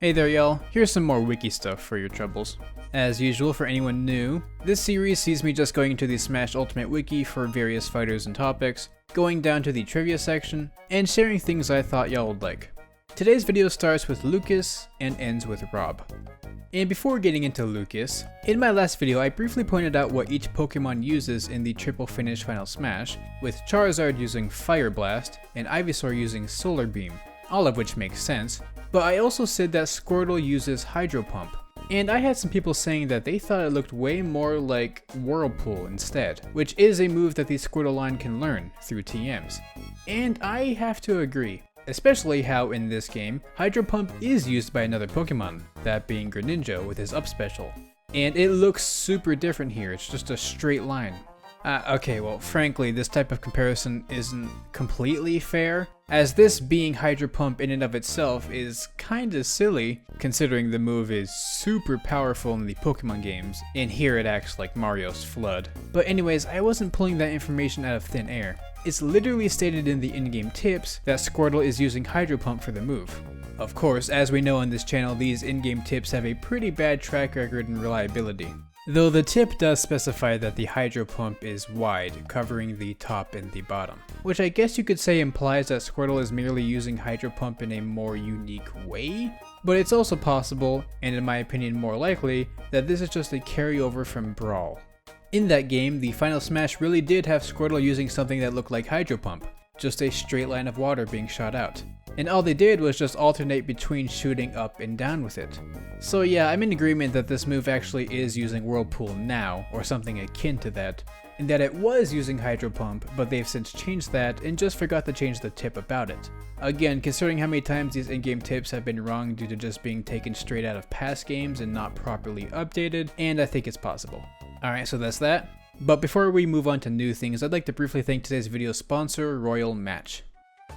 Hey there y'all, here's some more wiki stuff for your troubles. As usual for anyone new, this series sees me just going into the Smash Ultimate Wiki for various fighters and topics, going down to the trivia section, and sharing things I thought y'all would like. Today's video starts with Lucas and ends with R.O.B. And before getting into Lucas, in my last video I briefly pointed out what each Pokemon uses in the triple finish Final Smash, with Charizard using Fire Blast and Ivysaur using Solar Beam, all of which makes sense, but I also said that Squirtle uses Hydro Pump, and I had some people saying that they thought it looked way more like Whirlpool instead, which is a move that the Squirtle line can learn through TMs. And I have to agree, especially how in this game, Hydro Pump is used by another Pokemon, that being Greninja with his up special. And it looks super different here, it's just a straight line. Okay, well frankly this type of comparison isn't completely fair, as this being Hydro Pump in and of itself is kinda silly, considering the move is super powerful in the Pokemon games, and here it acts like Mario's Flood. But anyways, I wasn't pulling that information out of thin air. It's literally stated in the in-game tips that Squirtle is using Hydro Pump for the move. Of course, as we know on this channel, these in-game tips have a pretty bad track record and reliability. Though the tip does specify that the Hydro Pump is wide, covering the top and the bottom, which I guess you could say implies that Squirtle is merely using Hydro Pump in a more unique way, but it's also possible, and in my opinion more likely, that this is just a carryover from Brawl. In that game, the Final Smash really did have Squirtle using something that looked like Hydro Pump, just a straight line of water being shot out. And all they did was just alternate between shooting up and down with it. So yeah, I'm in agreement that this move actually is using Whirlpool now, or something akin to that, and that it was using Hydro Pump, but they've since changed that and just forgot to change the tip about it. Again, considering how many times these in-game tips have been wrong due to just being taken straight out of past games and not properly updated, and I think it's possible. Alright, so that's that. But before we move on to new things, I'd like to briefly thank today's video sponsor, Royal Match.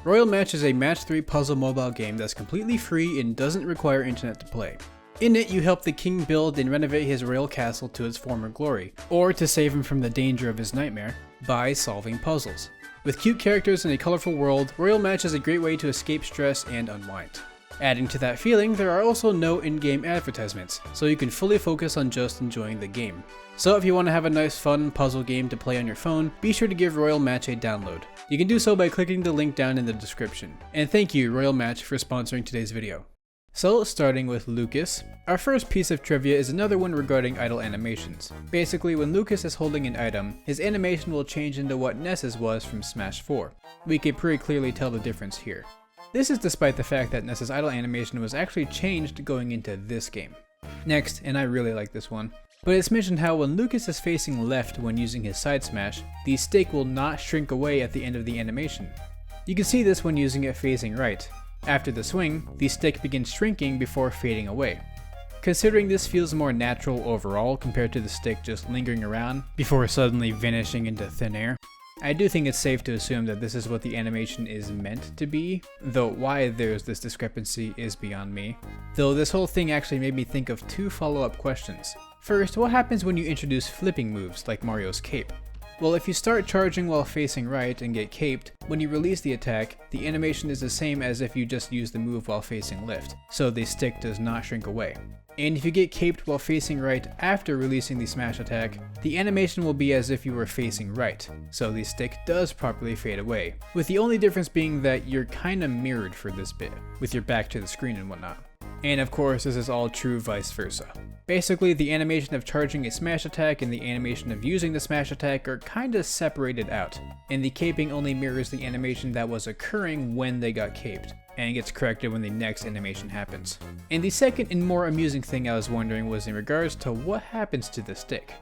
Royal Match is a match 3 puzzle mobile game that's completely free and doesn't require internet to play. In it, you help the king build and renovate his royal castle to its former glory, or to save him from the danger of his nightmare, by solving puzzles. With cute characters in a colorful world, Royal Match is a great way to escape stress and unwind. Adding to that feeling, there are also no in-game advertisements, so you can fully focus on just enjoying the game. So if you want to have a nice fun puzzle game to play on your phone, be sure to give Royal Match a download. You can do so by clicking the link down in the description. And thank you Royal Match for sponsoring today's video. So starting with Lucas, our first piece of trivia is another one regarding idle animations. Basically, when Lucas is holding an item, his animation will change into what Ness's was from Smash 4. We can pretty clearly tell the difference here. This is despite the fact that Ness's idle animation was actually changed going into this game. Next, and I really like this one, but it's mentioned how when Lucas is facing left when using his side smash, the stick will not shrink away at the end of the animation. You can see this when using it facing right. After the swing, the stick begins shrinking before fading away. Considering this feels more natural overall compared to the stick just lingering around before suddenly vanishing into thin air, I do think it's safe to assume that this is what the animation is meant to be, though why there's this discrepancy is beyond me. Though this whole thing actually made me think of two follow-up questions. First, what happens when you introduce flipping moves like Mario's cape? Well, if you start charging while facing right and get caped, when you release the attack, the animation is the same as if you just use the move while facing left, so the stick does not shrink away. And if you get caped while facing right after releasing the smash attack, the animation will be as if you were facing right, so the stick does properly fade away, with the only difference being that you're kinda mirrored for this bit, with your back to the screen and whatnot. And of course, this is all true vice versa. Basically, the animation of charging a smash attack and the animation of using the smash attack are kinda separated out, and the caping only mirrors the animation that was occurring when they got caped, and gets corrected when the next animation happens. And the second and more amusing thing I was wondering was in regards to what happens to the stick.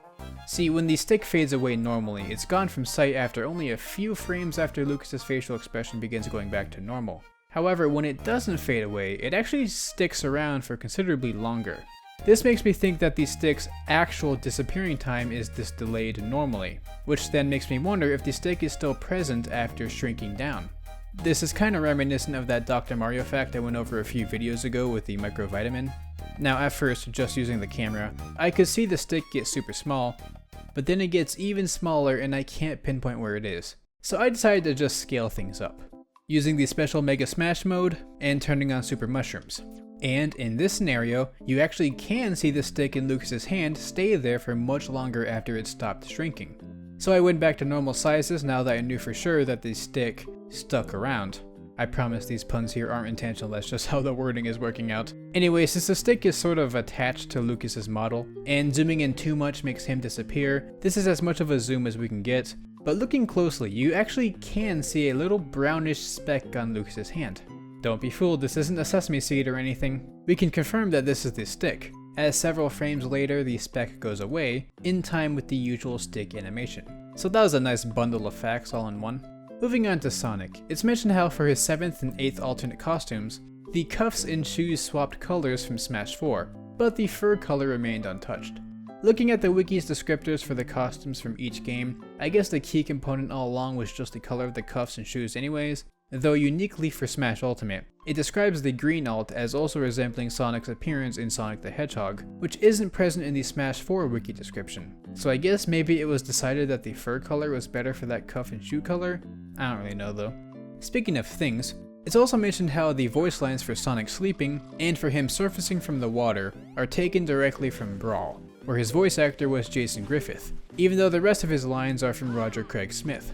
See, when the stick fades away normally, it's gone from sight after only a few frames after Lucas's facial expression begins going back to normal. However, when it doesn't fade away, it actually sticks around for considerably longer. This makes me think that the stick's actual disappearing time is this delayed normally, which then makes me wonder if the stick is still present after shrinking down. This is kinda reminiscent of that Dr. Mario fact I went over a few videos ago with the microvitamin. Now at first, just using the camera, I could see the stick get super small, but then it gets even smaller and I can't pinpoint where it is. So I decided to just scale things up, using the special Mega Smash mode and turning on Super Mushrooms. And in this scenario, you actually can see the stick in Lucas's hand stay there for much longer after it stopped shrinking. So I went back to normal sizes now that I knew for sure that the stick stuck around. I promise these puns here aren't intentional, that's just how the wording is working out. Anyway, since the stick is sort of attached to Lucas's model, and zooming in too much makes him disappear, this is as much of a zoom as we can get, but looking closely, you actually can see a little brownish speck on Lucas's hand. Don't be fooled, this isn't a sesame seed or anything. We can confirm that this is the stick, as several frames later the speck goes away, in time with the usual stick animation. So that was a nice bundle of facts all in one. Moving on to Sonic, it's mentioned how for his 7th and 8th alternate costumes, the cuffs and shoes swapped colors from Smash 4, but the fur color remained untouched. Looking at the wiki's descriptors for the costumes from each game, I guess the key component all along was just the color of the cuffs and shoes anyways, though uniquely for Smash Ultimate. It describes the green alt as also resembling Sonic's appearance in Sonic the Hedgehog, which isn't present in the Smash 4 wiki description. So I guess maybe it was decided that the fur color was better for that cuff and shoe color? I don't really know though. Speaking of things, it's also mentioned how the voice lines for Sonic sleeping and for him surfacing from the water are taken directly from Brawl, where his voice actor was Jason Griffith, even though the rest of his lines are from Roger Craig Smith.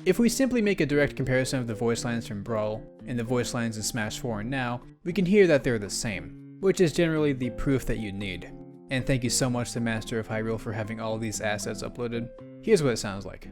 If we simply make a direct comparison of the voice lines from Brawl and the voice lines in Smash 4 and now, we can hear that they're the same, which is generally the proof that you need. And thank you so much to Master of Hyrule for having all these assets uploaded. Here's what it sounds like.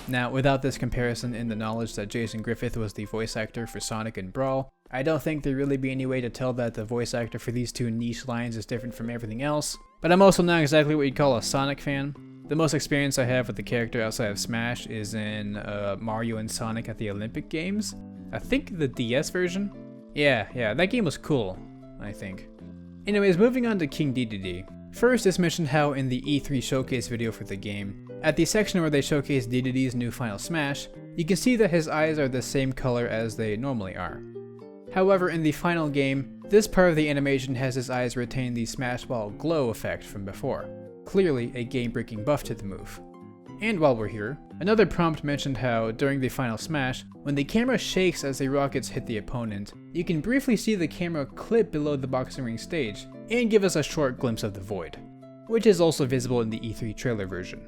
Now, without this comparison and the knowledge that Jason Griffith was the voice actor for Sonic and Brawl, I don't think there'd really be any way to tell that the voice actor for these two niche lines is different from everything else, but I'm also not exactly what you'd call a Sonic fan. The most experience I have with the character outside of Smash is in Mario and Sonic at the Olympic Games. I think the DS version? Yeah, that game was cool, I think. Anyways, moving on to King Dedede. First, it's mentioned how in the E3 showcase video for the game, at the section where they showcase Dedede's new Final Smash, you can see that his eyes are the same color as they normally are. However, in the final game, this part of the animation has his eyes retain the Smash Ball glow effect from before, clearly a game-breaking buff to the move. And while we're here, another prompt mentioned how, during the final smash, when the camera shakes as the rockets hit the opponent, you can briefly see the camera clip below the boxing ring stage, and give us a short glimpse of the void, which is also visible in the E3 trailer version.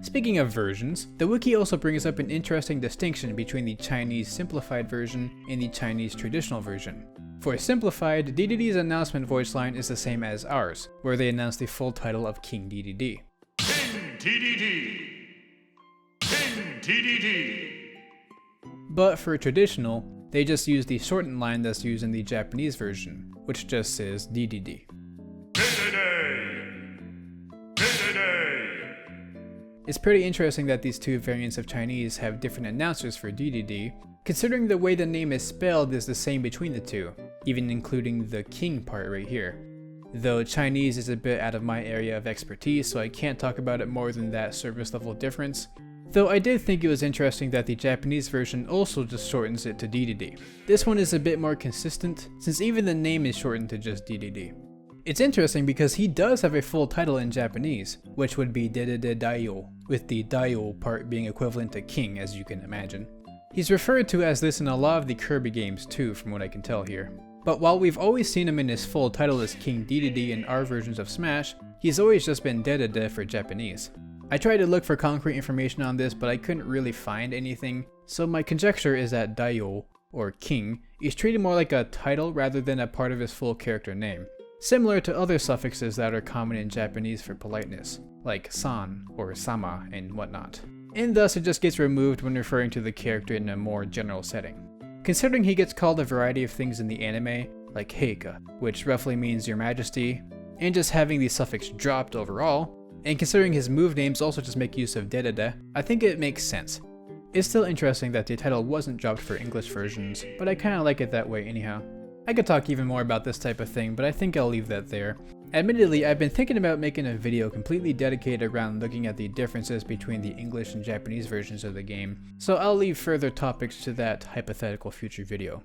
Speaking of versions, the wiki also brings up an interesting distinction between the Chinese simplified version and the Chinese traditional version. For simplified, Dedede's announcement voice line is the same as ours, where they announce the full title of King Dedede. King Dedede! King Dedede! But for traditional, they just use the shortened line that's used in the Japanese version, which just says Dedede. Dedede! Dedede! It's pretty interesting that these two variants of Chinese have different announcers for Dedede, considering the way the name is spelled is the same between the two, even including the king part right here. Though Chinese is a bit out of my area of expertise, so I can't talk about it more than that service level difference. Though I did think it was interesting that the Japanese version also just shortens it to Dedede. This one is a bit more consistent, since even the name is shortened to just Dedede. It's interesting because he does have a full title in Japanese, which would be Dedede Daio, with the Daio part being equivalent to king, as you can imagine. He's referred to as this in a lot of the Kirby games too, from what I can tell here. But while we've always seen him in his full title as King Dedede in our versions of Smash, he's always just been Dedede for Japanese. I tried to look for concrete information on this, but I couldn't really find anything, so my conjecture is that Daio, or King, is treated more like a title rather than a part of his full character name, similar to other suffixes that are common in Japanese for politeness, like san or sama and whatnot. And thus it just gets removed when referring to the character in a more general setting. Considering he gets called a variety of things in the anime, like Heika, which roughly means Your Majesty, and just having the suffix dropped overall, and considering his move names also just make use of Dedede, I think it makes sense. It's still interesting that the title wasn't dropped for English versions, but I kinda like it that way anyhow. I could talk even more about this type of thing, but I think I'll leave that there, Admittedly, I've been thinking about making a video completely dedicated around looking at the differences between the English and Japanese versions of the game, so I'll leave further topics to that hypothetical future video.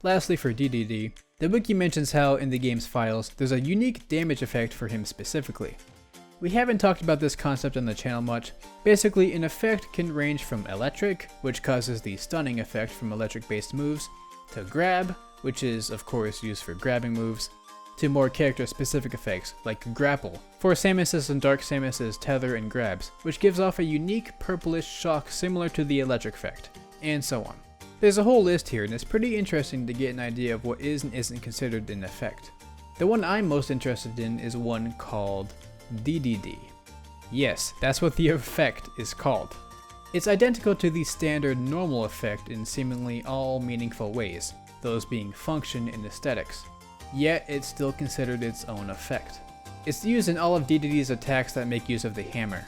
Lastly, for Dedede, the wiki mentions how in the game's files, there's a unique damage effect for him specifically. We haven't talked about this concept on the channel much. Basically, an effect can range from electric, which causes the stunning effect from electric-based moves, to grab, which is of course used for grabbing moves, to more character-specific effects like grapple, for Samus's and Dark Samus's tether and grabs, which gives off a unique purplish shock similar to the electric effect, and so on. There's a whole list here, and it's pretty interesting to get an idea of what is and isn't considered an effect. The one I'm most interested in is one called Dedede. Yes, that's what the effect is called. It's identical to the standard normal effect in seemingly all meaningful ways, those being function and aesthetics. Yet it's still considered its own effect. It's used in all of Dedede's attacks that make use of the hammer.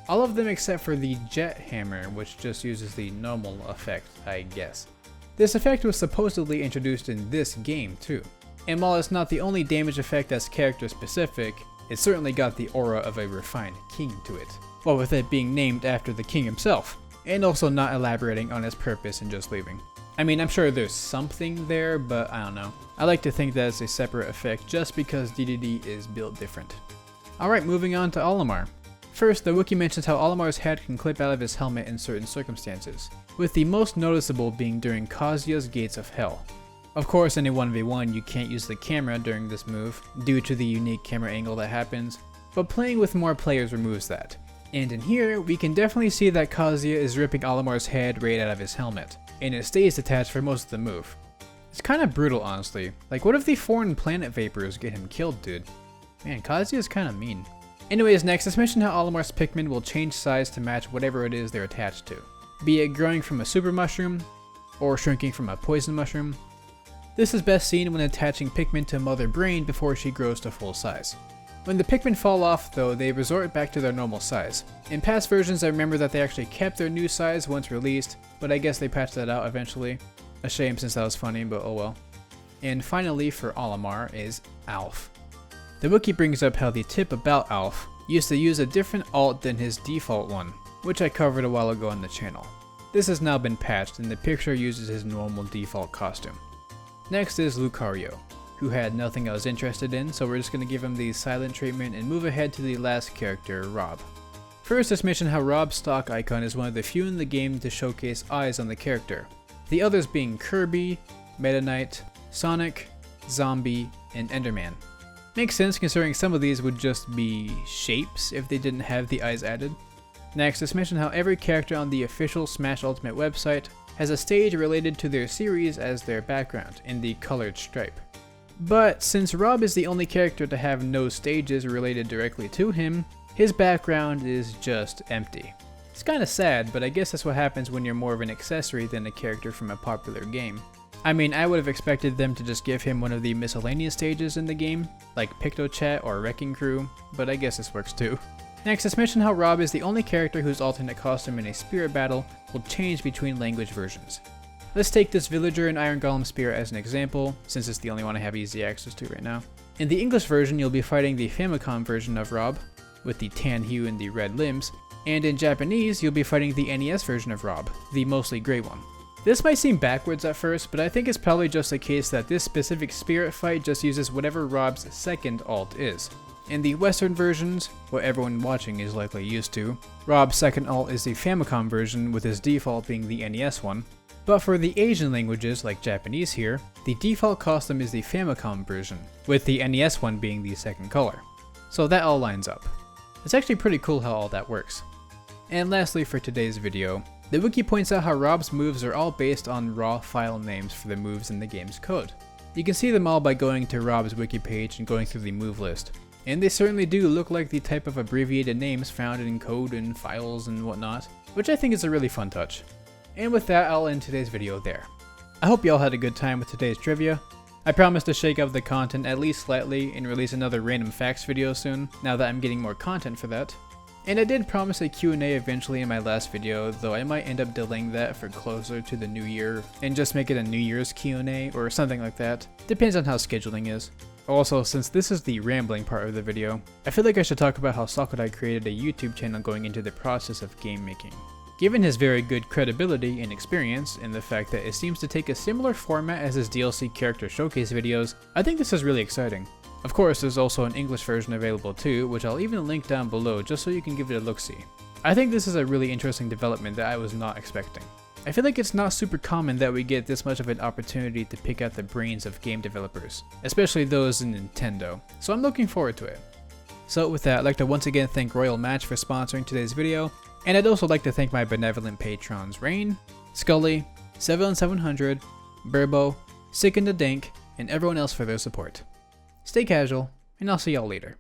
All of them except for the jet hammer, which just uses the normal effect, I guess. This effect was supposedly introduced in this game too. And while it's not the only damage effect that's character specific, it certainly got the aura of a refined king to it, what with it being named after the king himself, and also not elaborating on its purpose and just leaving. I mean, I'm sure there's something there, but I don't know. I like to think that it's a separate effect just because Dedede is built different. Alright, moving on to Olimar. First, the wiki mentions how Olimar's head can clip out of his helmet in certain circumstances, with the most noticeable being during Kazuya's Gates of Hell. Of course, in a 1v1 you can't use the camera during this move, due to the unique camera angle that happens, but playing with more players removes that. And in here, we can definitely see that Kazuya is ripping Olimar's head right out of his helmet, and it stays detached for most of the move. It's kinda brutal honestly, like what if the foreign planet vapors get him killed, dude? Man, Kazuya's kinda mean. Anyways, next let's mention how Olimar's Pikmin will change size to match whatever it is they're attached to, be it growing from a super mushroom, or shrinking from a poison mushroom. This is best seen when attaching Pikmin to Mother Brain before she grows to full size. When the Pikmin fall off though, they resort back to their normal size. In past versions I remember that they actually kept their new size once released, but I guess they patched that out eventually. A shame since that was funny, but oh well. And finally for Olimar is Alf. The wiki brings up how the tip about Alf used to use a different alt than his default one, which I covered a while ago on the channel. This has now been patched and the picture uses his normal default costume. Next is Lucario, who had nothing I was interested in, so we're just going to give him the silent treatment and move ahead to the last character, R.O.B. First, let's mention how R.O.B's stock icon is one of the few in the game to showcase eyes on the character, the others being Kirby, Meta Knight, Sonic, Zombie, and Enderman. Makes sense considering some of these would just be shapes if they didn't have the eyes added. Next, let's mention how every character on the official Smash Ultimate website has a stage related to their series as their background in the colored stripe. But since R.O.B is the only character to have no stages related directly to him, his background is just empty. It's kinda sad, but I guess that's what happens when you're more of an accessory than a character from a popular game. I mean, I would have expected them to just give him one of the miscellaneous stages in the game, like PictoChat or Wrecking Crew, but I guess this works too. Next, let's mention how R.O.B is the only character whose alternate costume in a spirit battle will change between language versions. Let's take this villager in Iron Golem Spirit as an example, since it's the only one I have easy access to right now. In the English version, you'll be fighting the Famicom version of R.O.B, with the tan hue and the red limbs, and in Japanese, you'll be fighting the NES version of R.O.B, the mostly grey one. This might seem backwards at first, but I think it's probably just the case that this specific spirit fight just uses whatever R.O.B's second alt is. In the Western versions, what everyone watching is likely used to, R.O.B's second alt is the Famicom version with his default being the NES one, but for the Asian languages like Japanese here, the default costume is the Famicom version, with the NES one being the second color. So that all lines up. It's actually pretty cool how all that works. And lastly for today's video, the wiki points out how R.O.B's moves are all based on raw file names for the moves in the game's code. You can see them all by going to R.O.B's wiki page and going through the move list. And they certainly do look like the type of abbreviated names found in code and files and whatnot, which I think is a really fun touch. And with that, I'll end today's video there. I hope you all had a good time with today's trivia. I promise to shake up the content at least slightly and release another random facts video soon, now that I'm getting more content for that. And I did promise a Q&A eventually in my last video, though I might end up delaying that for closer to the new year and just make it a New Year's Q&A or something like that. Depends on how scheduling is. Also, since this is the rambling part of the video, I feel like I should talk about how Sakurai created a YouTube channel going into the process of game making. Given his very good credibility and experience, and the fact that it seems to take a similar format as his DLC character showcase videos, I think this is really exciting. Of course, there's also an English version available too, which I'll even link down below just so you can give it a look-see. I think this is a really interesting development that I was not expecting. I feel like it's not super common that we get this much of an opportunity to pick out the brains of game developers, especially those in Nintendo, so I'm looking forward to it. So with that, I'd like to once again thank Royal Match for sponsoring today's video, and I'd also like to thank my benevolent patrons Raighne, Skully, 700, Burbo, SickanDaDank, and everyone else for their support. Stay casual, and I'll see y'all later.